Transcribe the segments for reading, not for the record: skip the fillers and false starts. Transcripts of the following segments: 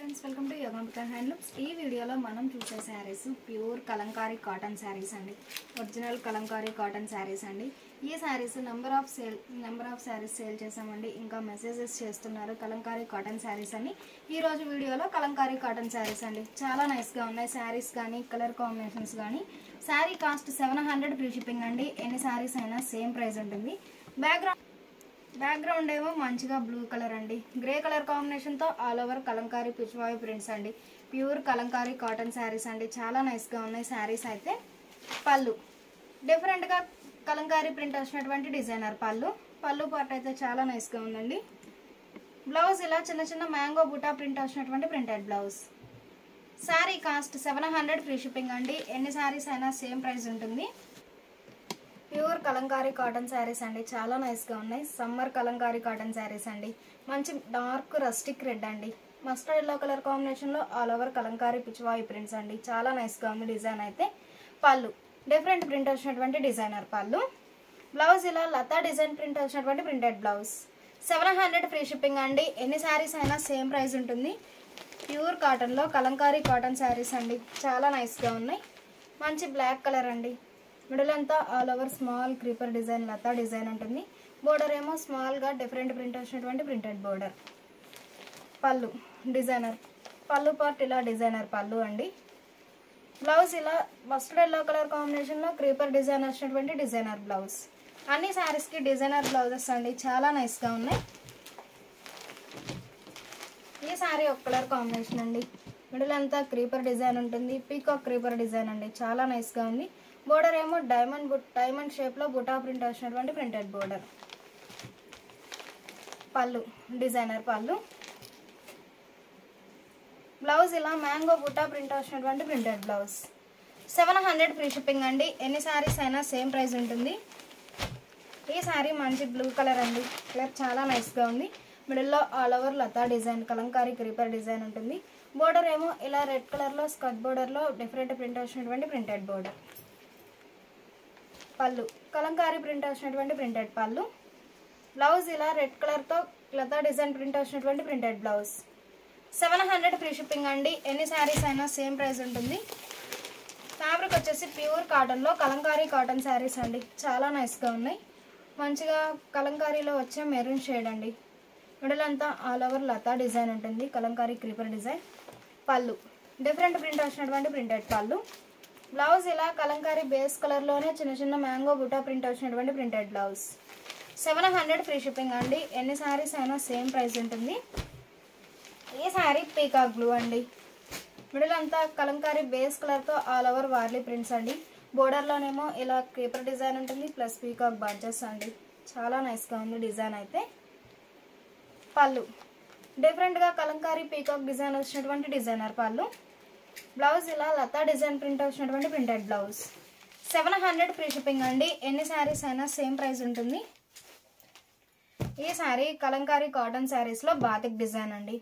Friends welcome to Yogambika handlooms. ఈ వీడియోలో మనం చూసే శారీస్ ప్యూర్ కలంకారీ కాటన్ శారీస్ అండి, ఒరిజినల్ కలంకారీ కాటన్ శారీస్ అండి। ఈ saris number of saris sale చేసామండి, ఇంకా మెసేజెస్ చేస్తున్నారు కలంకారీ కాటన్ శారీస్ అని। ఈ రోజు వీడియోలో కలంకారీ కాటన్ శారీస్ అండి, చాలా నైస్గా ఉన్నాయి శారీస్ కానీ కలర్ కాంబినేషన్స్ కానీ। శారీ కాస్ట్ 700 ఫ్రీ షిప్పింగ్ అండి, ఎన్ని శారీస్ అయినా సేమ్ ప్రైస్ ఉంటుంది। బ్యాక్గ్రౌండ్ ఏమో మంచిగా బ్లూ కలర్ అండి, గ్రే కలర్ కాంబినేషన్ తో all over Kalamkari Pichwai prints అండి, ప్యూర్ కలంకారీ కాటన్ శారీస్ అండి, చాలా నైస్ గా ఉన్నాయి శారీస్ అయితే। పళ్ళు డిఫరెంట్ గా కలంకారీ ప్రింట్ వచ్చినటువంటి డిజైనర్ పళ్ళు పార్ట్ అయితే చాలా నైస్ గా ఉందండి। బ్లౌజ్ ఇలా చిన్న చిన్న మ్యాంగో బుటా ప్రింట్ వచ్చినటువంటి printed blouse. Sari cost 700 free shipping అండి, ఎన్ని శారీస్ అయినా సేమ్ ప్రైస్ ఉంటుంది। ప్యూర్ కలంకారీ కాటన్ శారీస్ అండి, చాలా నైస్గా ఉన్నాయి। సమ్మర్ కలంకారీ కాటన్ శారీస్ అండి, మంచి డార్క్ రస్టిక్ రెడ్ అండి, మస్టర్డ్ ఎల్లో కలర్ కాంబినేషన్లో all over Kalamkari Pichwai prints అండి, చాలా నైస్గా ఉంది డిజైన్ అయితే। పళ్ళు డిఫరెంట్ ప్రింట్ వచ్చినటువంటి డిజైనర్ పళ్ళు। బ్లౌజ్ ఇలా లతా డిజైన్ ప్రింట్ వచ్చినటువంటి ప్రింటెడ్ బ్లౌజ్। 700 ఫ్రీ షిప్పింగ్ అండి, ఎన్ని శారీస్ అయినా సేమ్ ప్రైస్ ఉంటుంది। ప్యూర్ కాటన్లో కలంకారీ కాటన్ శారీస్ అండి, చాలా నైస్గా ఉన్నాయి। మంచి బ్లాక్ కలర్ అండి, మిడిల్ అంతా all over small creeper design లతా డిజైన్ ఉంటుంది। బోర్డర్ ఏమో స్మాల్గా డిఫరెంట్ ప్రింట్ వచ్చినటువంటి printed border. Pallu designer pallu part ఇలా డిజైనర్ పళ్ళు అండి। బ్లౌజ్ ఇలా మస్టర్డ్ ఎల్లో కలర్ కాంబినేషన్లో క్రీపర్ డిజైన్ వచ్చినటువంటి డిజైనర్ బ్లౌజ్। అన్ని శారీస్కి డిజైనర్ బ్లౌజెస్ అండి, చాలా నైస్గా ఉన్నాయి। ఈ శారీ ఒక కలర్ కాంబినేషన్ అండి, మిడిల్ అంతా క్రీపర్ డిజైన్ ఉంటుంది, పీకాక్ క్రీపర్ డిజైన్ అండి, చాలా నైస్గా ఉంది। బోర్డర్ ఏమో డైమండ్ షేప్లో బుటా ప్రింట్ వచ్చినటువంటి printed border. Pallu designer pallu. Blouse ఇలా మ్యాంగో బుటా ప్రింట్ వచ్చినటువంటి ప్రింటెడ్ బ్లౌజ్। 700 ఫ్రీ షిప్పింగ్ అండి, ఎన్ని శారీస్ అయినా సేమ్ ప్రైస్ ఉంటుంది। ఈ శారీ మంచి బ్లూ కలర్ అండి, కలర్ చాలా నైస్గా ఉంది। మిడిల్లో ఆల్ ఓవర్ లతా డిజైన్ కలంకారీ క్రీపర్ డిజైన్ ఉంటుంది। బోర్డర్ ఏమో ఇలా రెడ్ కలర్లో స్కర్ట్ బోర్డర్లో డిఫరెంట్ ప్రింట్ వచ్చినటువంటి printed border. Pallu kalamkari print వచ్చినటువంటి ప్రింటెడ్ పళ్ళు। బ్లౌజ్ ఇలా రెడ్ కలర్తో లతా డిజైన్ ప్రింట్ వచ్చినటువంటి ప్రింటెడ్ బ్లౌజ్। 700 ఫ్రీ షిప్పింగ్ అండి, ఎన్ని శారీస్ అయినా సేమ్ ప్రైస్ ఉంటుంది। ఫ్యాబ్రిక్ వచ్చేసి ప్యూర్ కాటన్లో కలంకారీ కాటన్ శారీస్ అండి, చాలా నైస్గా ఉన్నాయి। మంచిగా కలంకారీలో వచ్చే మెరూన్ షేడ్ అండి, మిడిల్ అంతా ఆల్ ఓవర్ లతా డిజైన్ ఉంటుంది, కలంకారీ క్రీపర్ డిజైన్। పళ్ళు డిఫరెంట్ ప్రింట్ వచ్చినటువంటి ప్రింటెడ్ పళ్ళు। బ్లౌజ్ ఇలా కలంకారీ బేస్ కలర్లోనే చిన్న చిన్న మ్యాంగో బుటా ప్రింట్ వచ్చినటువంటి ప్రింటెడ్ బ్లౌజ్। 700 ఫ్రీ షిప్పింగ్ అండి, ఎన్ని శారీస్ అయినా సేమ్ ప్రైస్ ఉంటుంది। ఈ శారీ పీకాక్ బ్లూ అండి, మిడిల్ అంతా కలంకారీ బేస్ కలర్తో ఆల్ ఓవర్ వార్లీ ప్రింట్స్ అండి, బోర్డర్లోనేమో ఇలా క్రీపర్ డిజైన్ ఉంటుంది ప్లస్ పీకాక్ బంచెస్ అండి, చాలా నైస్గా ఉంది డిజైన్ అయితే। పళ్ళు డిఫరెంట్గా కలంకారీ పీకాక్ డిజైన్ వచ్చినటువంటి డిజైనర్ పళ్ళు। బ్లౌజ్ ఇలా లతా డిజైన్ ప్రింట్ వచ్చినటువంటి ప్రింటెడ్ బ్లౌజ్। 700 ఫ్రీ షిప్పింగ్ అండి, ఎన్ని శారీస్ అయినా సేమ్ ప్రైస్ ఉంటుంది। ఈ శారీ కలంకారీ కాటన్ శారీస్లో బాతిక్ డిజైన్ అండి,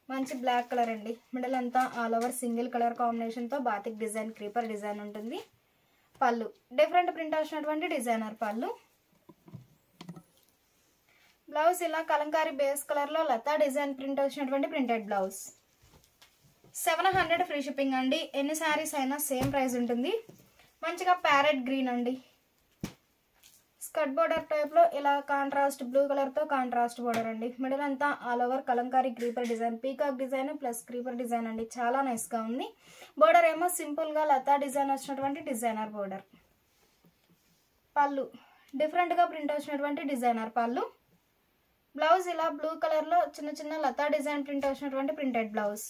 మంచి బ్లాక్ కలర్ అండి, మిడిల్ అంతా ఆల్ ఓవర్ సింగిల్ కలర్ కాంబినేషన్తో బాతిక్ డిజైన్ క్రీపర్ డిజైన్ ఉంటుంది। పళ్ళు డిఫరెంట్ ప్రింట్ వచ్చినటువంటి డిజైనర్ పళ్ళు। బ్లౌజ్ ఇలా కలంకారీ బేస్ కలర్లో లతా డిజైన్ ప్రింట్ వచ్చినటువంటి ప్రింటెడ్ బ్లౌజ్। 700 ఫ్రీ షిప్పింగ్ అండి, ఎన్ని శారీస్ అయినా సేమ్ ప్రైస్ ఉంటుంది। మంచిగా ప్యారెట్ గ్రీన్ అండి, స్కర్ట్ బోర్డర్ టైప్లో ఇలా కాంట్రాస్ట్ బ్లూ కలర్తో కాంట్రాస్ట్ బోర్డర్ అండి, మిడిల్ అంతా all over Kalamkari creeper design peacock design plus creeper design అండి, చాలా నైస్గా ఉంది। బోర్డర్ ఏమో సింపుల్గా లతా డిజైన్ వచ్చినటువంటి డిజైనర్ బోర్డర్। పళ్ళు డిఫరెంట్గా ప్రింట్ వచ్చినటువంటి డిజైనర్ పళ్ళు। బ్లౌజ్ ఇలా బ్లూ కలర్లో చిన్న చిన్న లతా డిజైన్ ప్రింట్ వచ్చినటువంటి ప్రింటెడ్ బ్లౌజ్।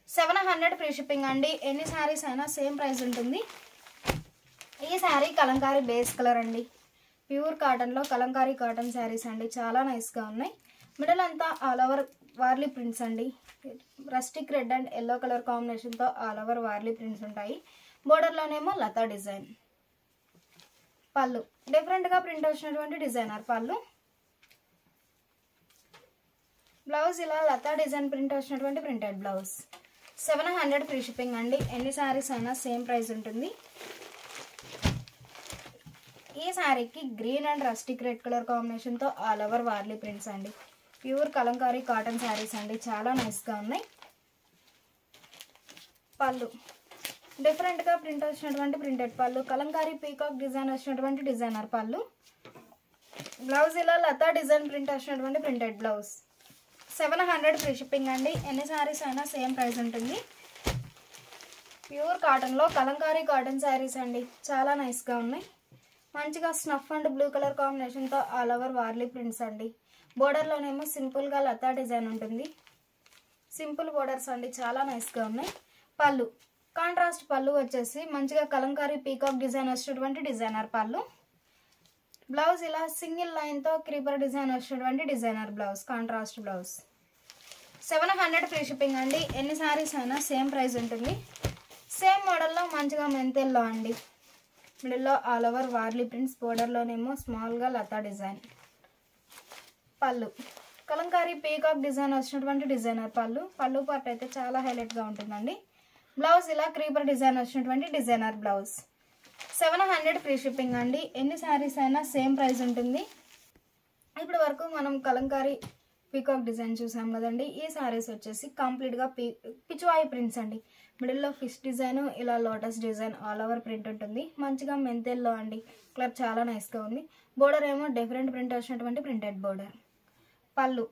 700 ఫ్రీ షిప్పింగ్ అండి, ఎన్ని శారీస్ అయినా సేమ్ ప్రైస్ ఉంటుంది। ఈ శారీ కలంకారీ బేస్ కలర్ అండి, ప్యూర్ కాటన్లో కలంకారీ కాటన్ శారీస్ అండి, చాలా నైస్గా ఉన్నాయి। మిడిల్ అంతా ఆల్ ఓవర్ వార్లీ ప్రింట్స్ అండి, rustic red and yellow colour కాంబినేషన్తో ఆల్ ఓవర్ వార్లీ ప్రింట్స్ ఉంటాయి, బోర్డర్లోనేమో లతా డిజైన్। పళ్ళు డిఫరెంట్గా ప్రింట్ వచ్చినటువంటి డిజైనర్ పళ్ళు। బ్లౌజ్ ఇలా లతా డిజైన్ ప్రింట్ వచ్చినటువంటి ప్రింటెడ్ బ్లౌజ్। 700 ఫ్రీ షిప్పింగ్ అండి, ఎన్ని శారీస్ అయినా సేమ్ ప్రైస్ ఉంటుంది। ఈ శారీకి green and rustic red colour కాంబినేషన్తో ఆల్ ఓవర్ వార్లీ ప్రింట్స్ అండి, ప్యూర్ కలంకారీ కాటన్ శారీస్ అండి, చాలా నైస్గా ఉన్నాయి। పళ్ళు డిఫరెంట్గా ప్రింట్ వచ్చినటువంటి ప్రింటెడ్ పళ్ళు, కలంకారీ పీకాక్ డిజైన్ వచ్చినటువంటి డిజైనర్ పళ్ళు. బ్లౌజ్ ఇలా లతా డిజైన్ ప్రింట్ వచ్చినటువంటి ప్రింటెడ్ బ్లౌజ్. 700 ఫ్రీ షిప్పింగ్ అండి. ఎన్ని శారీస్ అయినా సేమ్ ప్రైస్ ఉంటుంది. ప్యూర్ కాటన్లో కలంకారీ కాటన్ శారీస్ అండి, చాలా నైస్గా ఉన్నాయి. మంచిగా స్నఫ్ అండ్ బ్లూ కలర్ కాంబినేషన్తో ఆల్ ఓవర్ వార్లీ ప్రింట్స్ అండి. బోర్డర్లోనేమో సింపుల్గా లతా డిజైన్ ఉంటుంది. సింపుల్ బోర్డర్స్ అండి, చాలా నైస్గా ఉన్నాయి. పళ్ళు కాంట్రాస్ట్ పళ్ళు వచ్చేసి మంచిగా కలంకారీ పీకాక్ డిజైన్ వచ్చినటువంటి డిజైనర్ పళ్ళు. బ్లౌజ్ ఇలా సింగిల్ లైన్తో క్రీపర్ డిజైన్ వచ్చినటువంటి designer blouse, contrast blouse. 700 free shipping అండి. ఎన్ని శారీస్ అయినా సేమ్ ప్రైస్ ఉంటుంది. సేమ్ మోడల్లో మంచిగా మెంతెల్లో అండి, మిడిల్లో ఆల్ ఓవర్ వార్లీ ప్రింట్స్, బోర్డర్లోనేమో స్మాల్గా లతా డిజైన్. పళ్ళు కలంకారీ పీకాక్ డిజైన్ వచ్చినటువంటి డిజైనర్ పళ్ళు. పళ్ళు పార్ట్ అయితే చాలా హైలైట్గా ఉంటుందండి. బ్లౌజ్ ఇలా క్రీపర్ డిజైన్ వచ్చినటువంటి డిజైనర్ బ్లౌజ్. 700 ఫ్రీ షిప్పింగ్ అండి. ఎన్ని శారీస్ అయినా సేమ్ ప్రైస్ ఉంటుంది. ఇప్పటి వరకు మనం కలంకారీ పీకాక్ డిజైన్ చూసాం కదండి. ఈ శారీస్ వచ్చేసి కంప్లీట్గా పిచ్వాయి ప్రింట్స్ అండి. మిడిల్లో ఫిష్ డిజైన్, ఇలా lotus design all over print ఉంటుంది. మంచిగా మెంతెల్లో అండి, కలర్ చాలా నైస్గా ఉంది. బోర్డర్ ఏమో డిఫరెంట్ ప్రింట్ వచ్చినటువంటి ప్రింటెడ్ బోర్డర్. పళ్ళు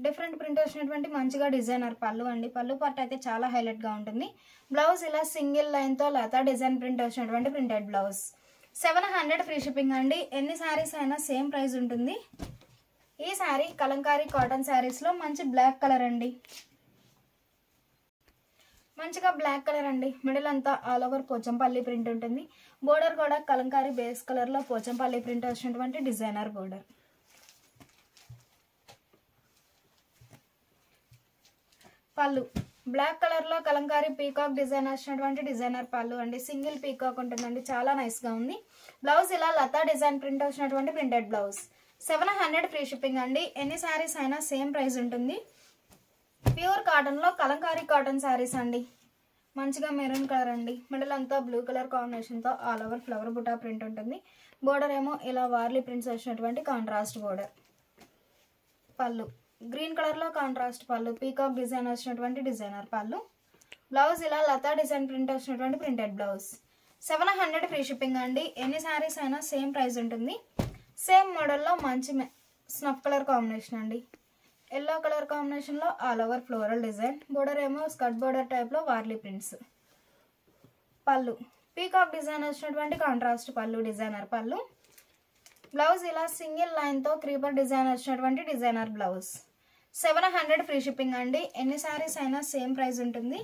డిఫరెంట్ ప్రింట్ వచ్చినటువంటి మంచిగా డిజైనర్ పళ్ళు అండి. పళ్ళు పార్ట్ అయితే చాలా హైలైట్గా ఉంటుంది. బ్లౌజ్ ఇలా సింగిల్ లైన్తో లతా డిజైన్ ప్రింట్ వచ్చినటువంటి ప్రింటెడ్ బ్లౌజ్. 700 ఫ్రీ షిప్పింగ్ అండి. ఎన్ని శారీస్ అయినా సేమ్ ప్రైస్ ఉంటుంది. ఈ శారీ కలంకారీ కాటన్ శారీస్లో మంచి బ్లాక్ కలర్ అండి, మంచిగా బ్లాక్ కలర్ అండి. మిడిల్ అంతా ఆల్ ఓవర్ పోచంపల్లి ప్రింట్ ఉంటుంది. బోర్డర్ కూడా కలంకారీ బేస్ కలర్లో పోచంపల్లి ప్రింట్ వచ్చినటువంటి డిజైనర్ బోర్డర్. పళ్ళు బ్లాక్ కలర్లో కలంకారీ పీకాక్ డిజైన్ వచ్చినటువంటి డిజైనర్ పళ్ళు అండి. సింగిల్ పీకాక్ ఉంటుందండి, చాలా నైస్గా ఉంది. బ్లౌజ్ ఇలా లతా డిజైన్ ప్రింట్ వచ్చినటువంటి ప్రింటెడ్ బ్లౌజ్. 700 ఫ్రీ షిప్పింగ్ అండి. ఎన్ని శారీస్ అయినా సేమ్ ప్రైస్ ఉంటుంది. ప్యూర్ కాటన్లో కలంకారీ కాటన్ శారీస్ అండి. మంచిగా మెరూన్ కలర్ అండి. మిడిల్ అంతా బ్లూ కలర్ కాంబినేషన్తో ఆల్ ఓవర్ ఫ్లవర్ బుటా ప్రింట్ ఉంటుంది. బోర్డర్ ఏమో ఇలా వార్లీ ప్రింట్స్ వచ్చినటువంటి కాంట్రాస్ట్ బోర్డర్. పళ్ళు గ్రీన్ కలర్లో కాంట్రాస్ట్ పళ్ళు, పీకాక్ డిజైన్ వచ్చినటువంటి డిజైనర్ పళ్ళు. బ్లౌజ్ ఇలా లతా డిజైన్ ప్రింట్ వచ్చినటువంటి ప్రింటెడ్ బ్లౌజ్. 700 ఫ్రీ షిప్పింగ్ అండి. ఎన్ని శారీస్ అయినా సేమ్ ప్రైస్ ఉంటుంది. సేమ్ మోడల్లో మంచి స్నఫ్ కలర్ కాంబినేషన్ అండి. ఎల్లో కలర్ కాంబినేషన్లో all over floral design. Border ఏమో స్కర్ట్ బోర్డర్ టైప్లో వార్లీ ప్రింట్స్. పళ్ళు పీకాక్ డిజైన్ వచ్చినటువంటి కాంట్రాస్ట్ పళ్ళు, డిజైనర్ పళ్ళు. బ్లౌజ్ ఇలా సింగిల్ లైన్తో క్రీపర్ డిజైన్ వచ్చినటువంటి డిజైనర్ బ్లౌజ్. 700 ఫ్రీ షిప్పింగ్ అండి. ఎన్ని శారీస్ అయినా సేమ్ ప్రైస్ ఉంటుంది.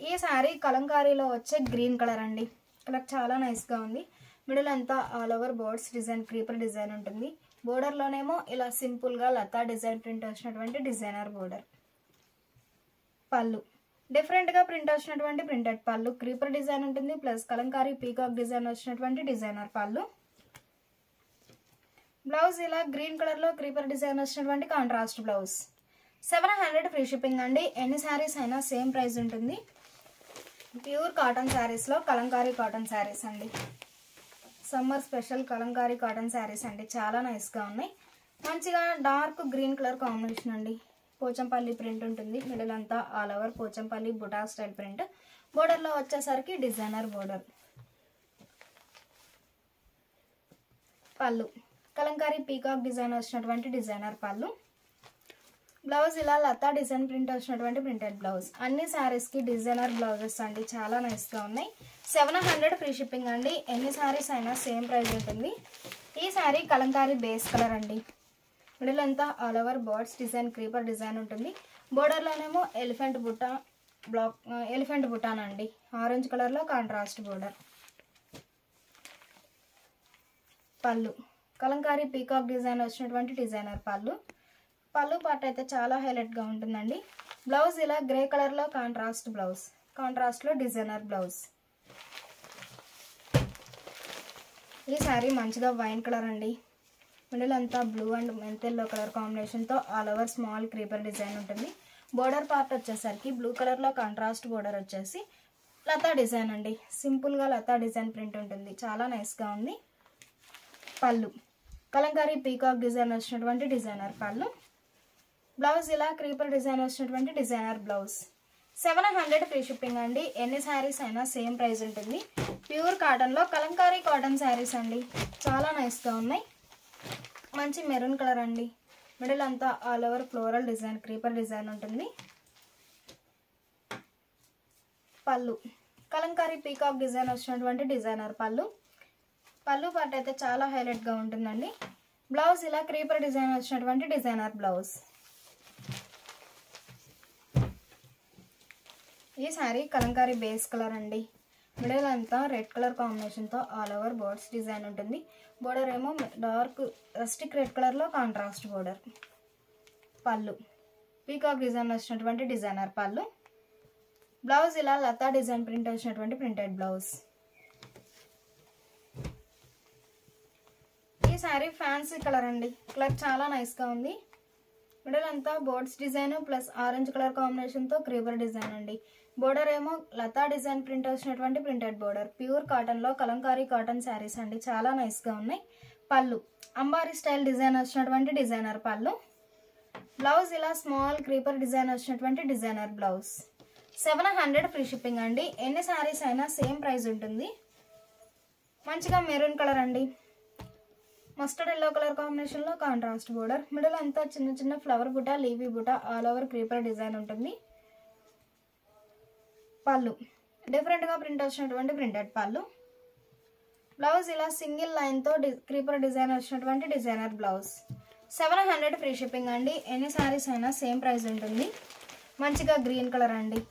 ఈ శారీ కలంకారీలో వచ్చే గ్రీన్ కలర్ అండి, కలర్ చాలా నైస్గా ఉంది. మిడిల్ అంతా all over boards design, creeper design ఉంటుంది. బోర్డర్లోనేమో ఇలా సింపుల్గా లతా డిజైన్ ప్రింట్ వచ్చినటువంటి డిజైనర్ బోర్డర్. పళ్ళు డిఫరెంట్గా ప్రింట్ వచ్చినటువంటి ప్రింటెడ్ పళ్ళు, క్రీపర్ డిజైన్ ఉంటుంది, ప్లస్ కలంకారీ పీకాక్ డిజైన్ వచ్చినటువంటి డిజైనర్ పళ్ళు. బ్లౌజ్ ఇలా గ్రీన్ కలర్లో క్రీపర్ డిజైన్ వచ్చినటువంటి కాంట్రాస్ట్ బ్లౌజ్. 700 ఫ్రీ షిప్పింగ్ అండి. ఎన్ని శారీస్ అయినా సేమ్ ప్రైస్ ఉంటుంది. ప్యూర్ కాటన్ శారీస్లో కలంకారీ కాటన్ శారీస్ అండి. Summer special Kalamkari cotton saris అండి, చాలా నైస్గా ఉన్నాయి. మంచిగా డార్క్ గ్రీన్ కలర్ కాంబినేషన్ అండి. పోచంపల్లి ప్రింట్ ఉంటుంది. మిడిల్ అంతా ఆల్ ఓవర్ పోచంపల్లి బుటా స్టైల్ ప్రింట్. బోర్డర్లో వచ్చేసరికి designer border. Pallu Kalamkari peacock design వచ్చినటువంటి డిజైనర్ పళ్ళు. బ్లౌజ్ ఇలా లతా డిజైన్ ప్రింట్ వచ్చినటువంటి ప్రింటెడ్ బ్లౌజ్. అన్ని శారీస్కి డిజైనర్ బ్లౌజెస్ అండి, చాలా నైస్గా ఉన్నాయి. 700 ఫ్రీ షిప్పింగ్ అండి. ఎన్ని శారీస్ అయినా సేమ్ ప్రైస్ ఉంటుంది. ఈ శారీ కలంకారీ బేస్ కలర్ అండి. మిడిల్ అంతా all over birds design, creeper design ఉంటుంది. బోర్డర్లోనేమో ఎలిఫెంట్ బుటాన్ అండి. ఆరెంజ్ కలర్లో contrast border. Pallu Kalamkari peacock design వచ్చినటువంటి డిజైనర్ పళ్ళు. పళ్ళు పార్ట్ అయితే చాలా హైలైట్గా ఉంటుందండి. బ్లౌజ్ ఇలా గ్రే కలర్లో కాంట్రాస్ట్ బ్లౌజ్, కాంట్రాస్ట్లో డిజైనర్ బ్లౌజ్. ఈ శారీ మంచిగా వైన్ కలర్ అండి. మిడిల్ అంతా బ్లూ అండ్ మెంతెల్లో కలర్ కాంబినేషన్తో all over small creeper design ఉంటుంది. బోర్డర్ పార్ట్ వచ్చేసరికి బ్లూ కలర్లో కాంట్రాస్ట్ బోర్డర్ వచ్చేసి లతా డిజైన్ అండి. సింపుల్గా లతా డిజైన్ ప్రింట్ ఉంటుంది, చాలా నైస్గా ఉంది. పళ్ళు కలంకారీ పీకాక్ డిజైన్ వచ్చినటువంటి డిజైనర్ పళ్ళు. బ్లౌజ్ ఇలా క్రీపర్ డిజైన్ వచ్చినటువంటి డిజైనర్ బ్లౌజ్. 700 ఫ్రీ షిప్పింగ్ అండి. ఎన్ని శారీస్ అయినా సేమ్ ప్రైస్ ఉంటుంది. ప్యూర్ కాటన్లో కలంకారీ కాటన్ శారీస్ అండి, చాలా నైస్గా ఉన్నాయి. మంచి మెరూన్ కలర్ అండి. మిడిల్ అంతా all over floral design creeper design ఉంటుంది. పళ్ళు కలంకారీ పీకాక్ డిజైన్ వచ్చినటువంటి డిజైనర్ పళ్ళు. పళ్ళు పార్ట్ అయితే చాలా హైలైట్గా ఉంటుందండి. బ్లౌజ్ ఇలా క్రీపర్ డిజైన్ వచ్చినటువంటి డిజైనర్ బ్లౌజ్. ఈ శారీ కలంకారీ బేస్ కలర్ అండి. మిడిల్ అంతా రెడ్ కలర్ కాంబినేషన్తో ఆల్ ఓవర్ బోర్డ్స్ డిజైన్ ఉంటుంది. బోర్డర్ ఏమో డార్క్ రస్టిక్ రెడ్ కలర్లో కాంట్రాస్ట్ బోర్డర్. పళ్ళు పీకాక్ డిజైన్ వచ్చినటువంటి డిజైనర్ పళ్ళు. బ్లౌజ్ ఇలా లతా డిజైన్ ప్రింట్ వచ్చినటువంటి ప్రింటెడ్ బ్లౌజ్. ఈ శారీ ఫ్యాన్సీ కలర్ అండి. కలర్ చాలా నైస్గా ఉంది. మిడిల్ అంతా boards design plus orange colour కాంబినేషన్తో క్రీపర్ డిజైన్ అండి. బోర్డర్ ఏమో లతా డిజైన్ ప్రింట్ వచ్చినటువంటి ప్రింటెడ్ బోర్డర్. ప్యూర్ కాటన్లో కలంకారీ కాటన్ శారీస్ అండి, చాలా నైస్గా ఉన్నాయి. పళ్ళు అంబారీ స్టైల్ డిజైన్ వచ్చినటువంటి డిజైనర్ పళ్ళు. బ్లౌజ్ ఇలా స్మాల్ క్రీపర్ డిజైన్ వచ్చినటువంటి డిజైనర్ బ్లౌజ్. 700 ఫ్రీ షిప్పింగ్ అండి. ఎన్ని శారీస్ అయినా సేమ్ ప్రైస్ ఉంటుంది. మంచిగా మెరూన్ కలర్ అండి. మస్టర్డ్ ఎల్లో కలర్ కాంబినేషన్లో కాంట్రాస్ట్ బోర్డర్. మిడిల్ అంతా చిన్న చిన్న ఫ్లవర్ బుట్ట లీవీ బుట్ట ఆల్ ఓవర్ క్రీపర్ డిజైన్ ఉంటుంది. పళ్ళు డిఫరెంట్గా ప్రింట్ వచ్చినటువంటి ప్రింటెడ్ పళ్ళు. బ్లౌజ్ ఇలా సింగిల్ లైన్తో క్రీపర్ డిజైన్ వచ్చినటువంటి డిజైనర్ బ్లౌజ్. 700 ఫ్రీ షిప్పింగ్ అండి. ఎన్ని శారీస్ అయినా సేమ్ ప్రైస్ ఉంటుంది. మంచిగా గ్రీన్ కలర్ అండి.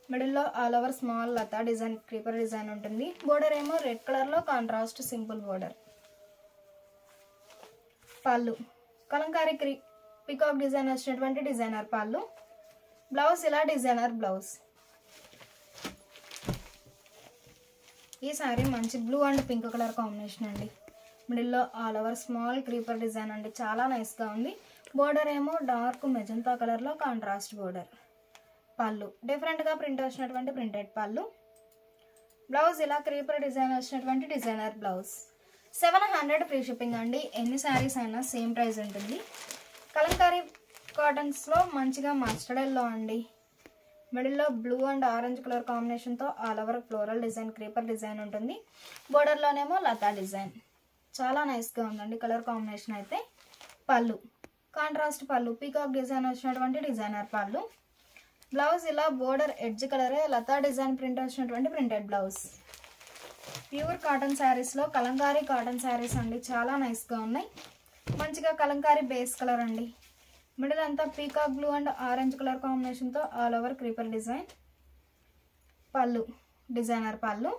మిడిల్లో ఆల్ ఓవర్ స్మాల్ లతా డిజైన్ క్రీపర్ డిజైన్ ఉంటుంది. బోర్డర్ ఏమో రెడ్ కలర్లో contrast simple border. Pallu kalamkari peacock design వచ్చినటువంటి డిజైనర్ పళ్ళు. బ్లౌజ్ ఇలా డిజైనర్ బ్లౌజ్. ఈ శారీ మంచి blue and pink colour combination అండి. మిడిల్లో all over small creeper design అండి, చాలా నైస్గా ఉంది. బోర్డర్ ఏమో డార్క్ మెజంతా కలర్లో కాంట్రాస్ట్ బోర్డర్. పళ్ళు డిఫరెంట్గా ప్రింట్ వచ్చినటువంటి ప్రింటెడ్ పళ్ళు. బ్లౌజ్ ఇలా క్రీపర్ డిజైన్ వచ్చినటువంటి డిజైనర్ బ్లౌజ్. 700 ఫ్రీ షిప్పింగ్ అండి. ఎన్ని శారీస్ అయినా సేమ్ ప్రైస్ ఉంటుంది. కలంకారీ కాటన్స్లో మంచిగా మస్టర్డ్ ఎల్లో అండి. మిడిల్లో బ్లూ అండ్ ఆరెంజ్ కలర్ కాంబినేషన్తో all over floral design creeper design ఉంటుంది. బోర్డర్లోనేమో లతా డిజైన్, చాలా నైస్గా ఉందండి కలర్ కాంబినేషన్ అయితే. పళ్ళు కాంట్రాస్ట్ పళ్ళు పీకాక్ డిజైన్ వచ్చినటువంటి డిజైనర్ పళ్ళు. బ్లౌజ్ ఇలా బోర్డర్ ఎడ్జ్ కలరే లతా డిజైన్ ప్రింట్ వచ్చినటువంటి ప్రింటెడ్ బ్లౌజ్. ప్యూర్ కాటన్ శారీస్లో కలంకారీ కాటన్ శారీస్ అండి, చాలా నైస్గా ఉన్నాయి. మంచిగా కలంకారీ బేస్ కలర్ అండి. మిడిల్ అంతా peacock blue and orange colour కాంబినేషన్తో ఆల్ ఓవర్ క్రీపర్ డిజైన్. పళ్ళు డిజైనర్ పళ్ళు.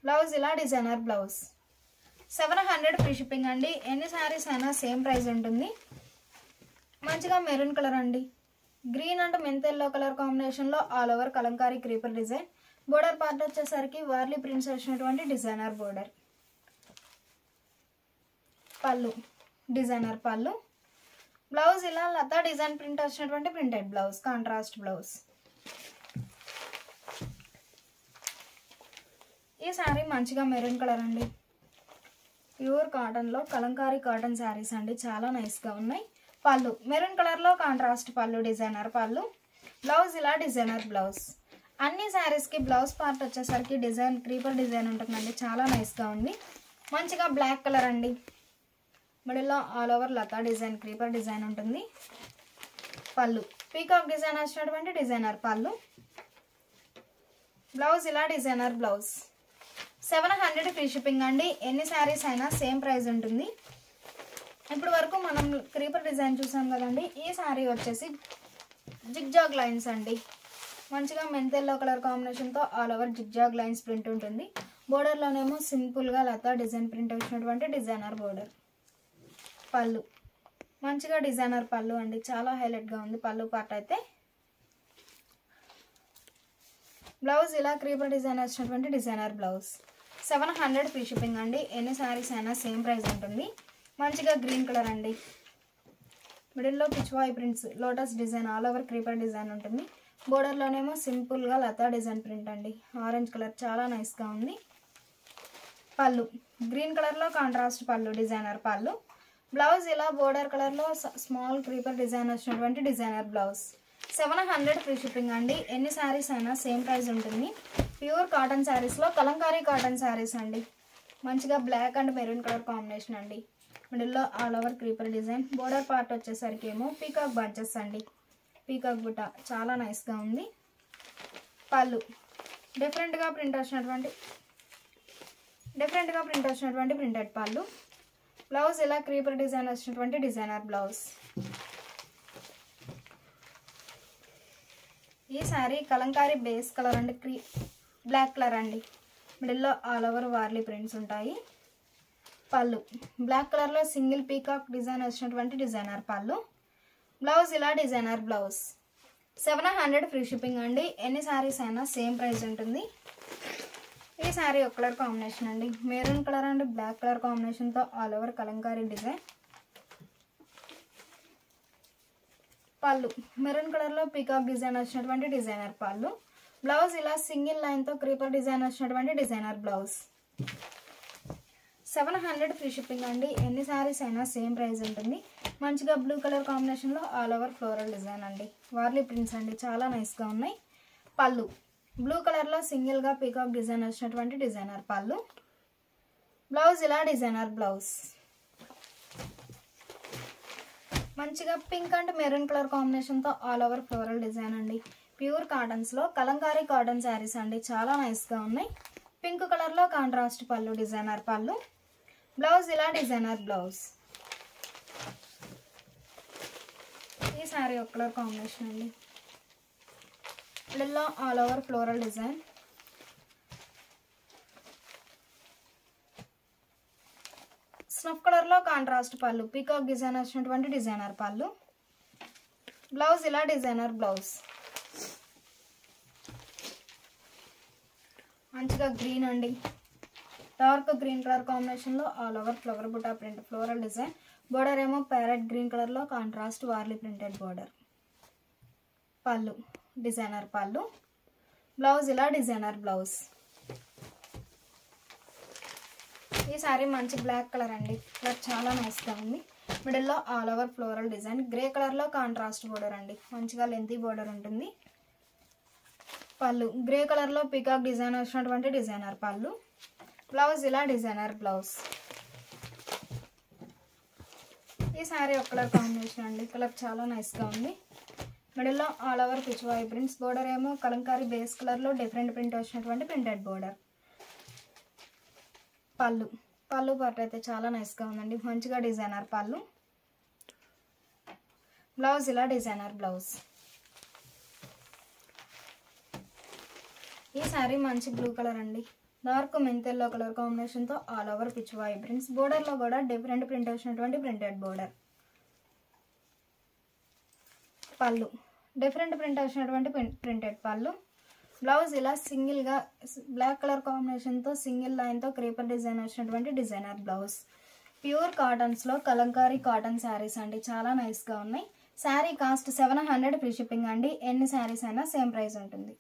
బ్లౌజ్ ఇలా డిజైనర్ బ్లౌజ్. 700 ఫ్రీ షిప్పింగ్ అండి. ఎన్ని శారీస్ అయినా సేమ్ ప్రైస్ ఉంటుంది. మంచిగా మెరూన్ కలర్ అండి. గ్రీన్ అండ్ మెంతెల్లో కలర్ కాంబినేషన్లో all over Kalamkari creeper design. Border part వచ్చేసరికి వార్లీ ప్రింట్స్ వచ్చినటువంటి designer border. Pallu designer pallu. Blouse ఇలా లతా డిజైన్ ప్రింట్ వచ్చినటువంటి ప్రింటెడ్ బ్లౌజ్, కాంట్రాస్ట్ బ్లౌజ్. ఈ శారీ మంచిగా మెరూన్ కలర్ అండి. ప్యూర్ కాటన్లో కలంకారీ కాటన్ శారీస్ అండి, చాలా నైస్గా ఉన్నాయి. పళ్ళు మెరూన్ కలర్లో కాంట్రాస్ట్ పళ్ళు డిజైనర్ పళ్ళు. బ్లౌజ్ ఇలా డిజైనర్ బ్లౌజ్. అన్ని శారీస్కి బ్లౌజ్ పార్ట్ వచ్చేసరికి డిజైన్ క్రీపర్ డిజైన్ ఉంటుందండి, చాలా నైస్గా ఉంది. మంచిగా బ్లాక్ కలర్ అండి. మిడిల్లో ఆల్ ఓవర్ లతా డిజైన్ క్రీపర్ డిజైన్ ఉంటుంది. పళ్ళు పీకాక్ డిజైన్ వచ్చినటువంటి డిజైనర్ పళ్ళు. బ్లౌజ్ ఇలా డిజైనర్ బ్లౌజ్. 700 ఫ్రీ షిప్పింగ్ అండి. ఎన్ని శారీస్ అయినా సేమ్ ప్రైస్ ఉంటుంది. ఇప్పుడు వరకు మనం క్రీపర్ డిజైన్ చూసాం కదండి. ఈ శారీ వచ్చేసి జిగ్జాగ్ లైన్స్ అండి. మంచిగా మెంతెల్లో కలర్ కాంబినేషన్తో all over zigzag lines print ఉంటుంది. బోర్డర్లోనేమో సింపుల్గా లతా డిజైన్ ప్రింట్ వచ్చినటువంటి డిజైనర్ బోర్డర్. పళ్ళు మంచిగా డిజైనర్ పళ్ళు అండి, చాలా హైలైట్గా ఉంది పళ్ళు పార్ట్ అయితే. బ్లౌజ్ ఇలా క్రీపర్ డిజైన్ వచ్చినటువంటి డిజైనర్ బ్లౌజ్. 700 ఫ్రీ షిప్పింగ్ అండి. ఎన్ని శారీస్ అయినా సేమ్ ప్రైస్ ఉంటుంది. మంచిగా గ్రీన్ కలర్ అండి. మిడిల్లో Pichwai prints lotus design all over creeper design ఉంటుంది. బోర్డర్లోనేమో సింపుల్గా లతా డిజైన్ ప్రింట్ అండి. ఆరెంజ్ కలర్ చాలా నైస్గా ఉంది. పళ్ళు గ్రీన్ కలర్లో కాంట్రాస్ట్ పళ్ళు డిజైనర్ పళ్ళు. బ్లౌజ్ ఇలా బోర్డర్ కలర్లో స్మాల్ క్రీపర్ డిజైన్ వచ్చినటువంటి డిజైనర్ బ్లౌజ్. 700 ఫ్రీ షిప్పింగ్ అండి. ఎన్ని శారీస్ అయినా సేమ్ ప్రైస్ ఉంటుంది. ప్యూర్ కాటన్ శారీస్లో కలంకారీ కాటన్ శారీస్ అండి. మంచిగా black and maroon colour combination అండి. మిడిల్లో all over creeper design. Border part వచ్చేసరికి ఏమో పీకాక్ బంచెస్ అండి. పీకాక్ బుట్ట చాలా నైస్గా ఉంది. పళ్ళు డిఫరెంట్గా ప్రింట్ వచ్చినటువంటి ప్రింటెడ్ పళ్ళు. బ్లౌజ్ ఇలా క్రీపర్ డిజైన్ వచ్చినటువంటి డిజైనర్ బ్లౌజ్. ఈ శారీ కలంకారీ బేస్ కలర్ అండి, బ్లాక్ కలర్ అండి. మిడిల్లో ఆల్ ఓవర్ వార్లీ ప్రింట్స్ ఉంటాయి. పళ్ళు బ్లాక్ కలర్లో సింగిల్ పీకాక్ డిజైన్ వచ్చినటువంటి డిజైనర్ పళ్ళు. బ్లౌజ్ ఇలా డిజైనర్ బ్లౌజ్. 700 ఫ్రీ షిప్పింగ్ అండి. ఎన్ని శారీస్ అయినా సేమ్ ప్రైస్ ఉంటుంది. ఈ శారీ ఒక కలర్ కాంబినేషన్ అండి, maroon colour and black colour కాంబినేషన్తో all over kalamkari design. Pallu maroon కలర్లో పీకాక్ డిజైన్ వచ్చినటువంటి డిజైనర్ పళ్ళు. బ్లౌజ్ ఇలా సింగిల్ లైన్తో క్రీపర్ డిజైన్ వచ్చినటువంటి డిజైనర్ బ్లౌజ్. 700 ఫ్రీ షిప్పింగ్ అండి. ఎన్ని శారీస్ అయినా సేమ్ ప్రైస్ ఉంటుంది. మంచిగా బ్లూ కలర్ కాంబినేషన్లో ఆల్ ఓవర్ ఫ్లోరల్ డిజైన్ అండి. వార్లీ ప్రింట్స్ అండి, చాలా నైస్గా ఉన్నాయి. పళ్ళు బ్లూ కలర్లో సింగిల్గా పీకాక్ డిజైన్ వచ్చినటువంటి డిజైనర్ పళ్ళు. బ్లౌజ్ ఇలా డిజైనర్ బ్లౌజ్. మంచిగా పింక్ అండ్ మెరూన్ కలర్ కాంబినేషన్తో ఆల్ ఓవర్ ఫ్లోరల్ డిజైన్ అండి. ప్యూర్ కాటన్స్లో కలంకారీ కాటన్ శారీస్ అండి, చాలా నైస్గా ఉన్నాయి. పింక్ కలర్లో కాంట్రాస్ట్ పళ్ళు డిజైనర్ పళ్ళు. బ్లౌజ్ ఇలా డిజైనర్ బ్లౌజ్. ఈ శారీ ఒక కలర్ కాంబినేషన్ అండి. మిడిల్లో all over floral design. Snuff కలర్లో కాంట్రాస్ట్ పళ్ళు, పీకాక్ డిజైన్ వచ్చినటువంటి డిజైనర్ పళ్ళు. బ్లౌజ్ ఇలా డిజైనర్ బ్లౌజ్. మంచిగా గ్రీన్ అండి, డార్క్ గ్రీన్ కలర్ కాంబినేషన్లో ఆల్ ఓవర్ ఫ్లవర్ బుటా ప్రింట్ ఫ్లోరల్ డిజైన్. బోర్డర్ ఏమో ప్యారెట్ గ్రీన్ కలర్లో contrast Warli printed border. Pallu designer pallu. Blouse ఇలా డిజైనర్ బ్లౌజ్. ఈ శారీ మంచి బ్లాక్ కలర్ అండి, కలర్ చాలా నైస్గా ఉంది. మిడిల్లో all over floral design. Grey కలర్లో కాంట్రాస్ట్ బోర్డర్ అండి, మంచిగా లెంతీ బోర్డర్ ఉంటుంది. పళ్ళు గ్రే కలర్లో పీకాక్ డిజైన్ వచ్చినటువంటి డిజైనర్ పళ్ళు. బ్లౌజ్ ఇలా డిజైనర్ బ్లౌజ్. ఈ శారీ ఒక కలర్ కాంబినేషన్ అండి, కలర్ చాలా నైస్గా ఉంది. మిడిల్లో all over Pichwai prints. Border ఏమో కలంకారీ బేస్ కలర్లో డిఫరెంట్ ప్రింట్ వచ్చినటువంటి ప్రింటెడ్ బోర్డర్. పళ్ళు పార్ట్ అయితే చాలా నైస్గా ఉందండి, మంచిగా డిజైనర్ పళ్ళు. బ్లౌజ్ ఇలా డిజైనర్ బ్లౌజ్. ఈ శారీ మంచి బ్లూ కలర్ అండి, డార్క్ మెంతెల్లో కలర్ కాంబినేషన్తో ఆల్ ఓవర్ పిచ్వాయి ప్రింట్స్. బోర్డర్లో కూడా డిఫరెంట్ ప్రింట్ వచ్చినటువంటి ప్రింటెడ్ బోర్డర్. పళ్ళు డిఫరెంట్ ప్రింట్ వచ్చినటువంటి ప్రింటెడ్ పళ్ళు. బ్లౌజ్ ఇలా సింగిల్గా బ్లాక్ కలర్ కాంబినేషన్తో సింగిల్ లైన్తో క్రీపర్ డిజైన్ వచ్చినటువంటి డిజైనర్ బ్లౌజ్. ప్యూర్ కాటన్స్లో కలంకారీ కాటన్ శారీస్ అండి, చాలా నైస్గా ఉన్నాయి. శారీ కాస్ట్ 700 ఫ్రీ షిప్పింగ్ అండి. ఎన్ని శారీస్ అయినా సేమ్ ప్రైస్ ఉంటుంది.